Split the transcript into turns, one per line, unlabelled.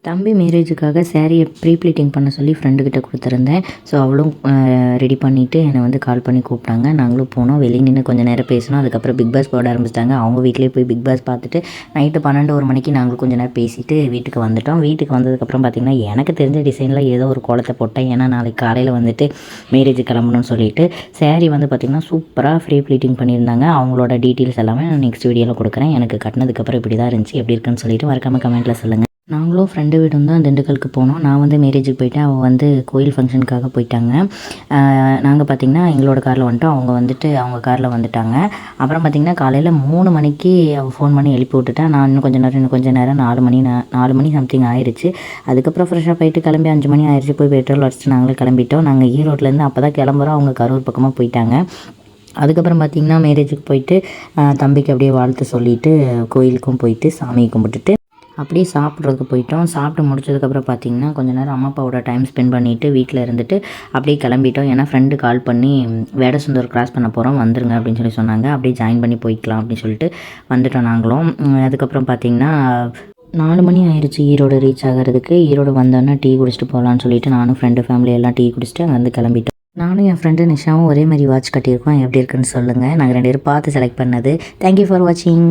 தம்பி மேரேஜுக்காக சாரியை pre pleating பண்ண சொல்லி ஃப்ரெண்டுக்கிட்ட கொடுத்துருந்தேன். ஸோ அவளும் ரெடி பண்ணிவிட்டு என்னை வந்து கால் பண்ணி கூப்பிட்டாங்க. நாங்களும் போனோம். வெளியே நின்று கொஞ்சம் நேரம் பேசினோம். அதுக்கப்புறம் பிக் பாஸ் போட ஆரம்பிச்சிட்டாங்க. அவங்க வீட்டிலே போய் பிக் பாஸ் பார்த்துட்டு நைட்டு 12 மணிக்கு நாங்களும் கொஞ்சம் நேரம் பேசிவிட்டு வீட்டுக்கு வந்துட்டோம். வீட்டுக்கு வந்ததுக்கப்புறம் பார்த்திங்கன்னா எனக்கு தெரிஞ்ச டிசைனில் ஏதோ ஒரு கோலத்தை போட்டேன். ஏன்னா நாளைக்கு காலையில் வந்துட்டு மேரேஜ் கிளம்பணும்னு சொல்லிட்டு சாரீ வந்து பார்த்திங்கன்னா சூப்பராக ப்ரீ ப்ளீட்டிங் பண்ணியிருந்தாங்க. அவங்களோட டீட்டெயில்ஸ் எல்லாமே நான் நெக்ஸ்ட் வீடியோவில் கொடுக்குறேன். எனக்கு கட்டினதுக்கப்புறம் இப்படி தான் இருந்துச்சு, எப்படி இருக்குன்னு சொல்லிட்டு மறக்காமல் கமெண்ட்டில் சொல்லுங்கள். நாங்களும் ஃப்ரெண்டு வீடும் தான் திண்டுக்கலுக்கு போனோம். நான் வந்து மேரேஜுக்கு போயிட்டேன். அவள் வந்து கோயில் ஃபங்க்ஷனுக்காக போயிட்டாங்க. நாங்கள் பார்த்திங்கன்னா எங்களோட காரில் வந்துட்டோம். அவங்க வந்துட்டு அவங்க காரில் வந்துட்டாங்க. அப்புறம் பார்த்திங்கன்னா காலையில் 3 மணிக்கு அவள் ஃபோன் பண்ணி எழுப்பி விட்டுட்டேன். நான் இன்னும் கொஞ்சம் நேரம் 4 மணி சம்திங் ஆயிடுச்சு. அதுக்கப்புறம் ஃப்ரெஷ்ஷாக போயிட்டு கிளம்பி 5 மணி ஆயிடுச்சு. போய் பெட்ரோல் அடிச்சுட்டு நாங்களே கிளம்பிட்டோம். நாங்கள் ஈரோட்லேருந்து அப்போ தான் கிளம்புறோம். அவங்க கரூர் பக்கமாக போயிட்டாங்க. அதுக்கப்புறம் பார்த்திங்கன்னா மேரேஜுக்கு போயிட்டு தம்பிக்கு அப்படியே வாழ்த்து சொல்லிவிட்டு கோயிலுக்கும் போயிட்டு சாமி கும்பிட்டுட்டு அப்படியே சாப்பிட்றதுக்கு போயிட்டோம். சாப்பிட்டு முடிச்சதுக்கப்புறம் பார்த்திங்கன்னா கொஞ்சம் நேரம் அம்மா அப்பாவோட டைம் ஸ்பெண்ட் பண்ணிவிட்டு வீட்டில் இருந்துட்டு அப்படியே கிளம்பிட்டோம். ஏன்னா ஃப்ரெண்டு கால் பண்ணி வேடசுந்தர் கிராஸ் பண்ண போகிறோம் வந்துருங்க அப்படின்னு சொல்லி சொன்னாங்க. அப்படியே ஜாயின் பண்ணி போய்க்கலாம் அப்படின்னு சொல்லிட்டு வந்துட்டோம் நாங்களும். அதுக்கப்புறம் பார்த்திங்கன்னா 4 மணி ஆயிடுச்சு ஈரோடு ரீச் ஆகிறதுக்கு. ஈரோடு வந்தோன்னே டீ குடிச்சிட்டு போகலான்னு சொல்லிட்டு நானும் ஃப்ரெண்டு ஃபேமிலி எல்லாம் டீ குடிச்சிட்டு அங்கேருந்து கிளம்பிட்டோம். நானும் என் ஃப்ரெண்டு நிஷாவும் ஒரே மாதிரி வாட்ச் கட்டியிருக்கோம். எப்படி இருக்குன்னு சொல்லுங்கள். நாங்கள் 2 பேரும் பார்த்து செலக்ட் பண்ணது. தேங்க்யூ ஃபார் வாட்சிங்.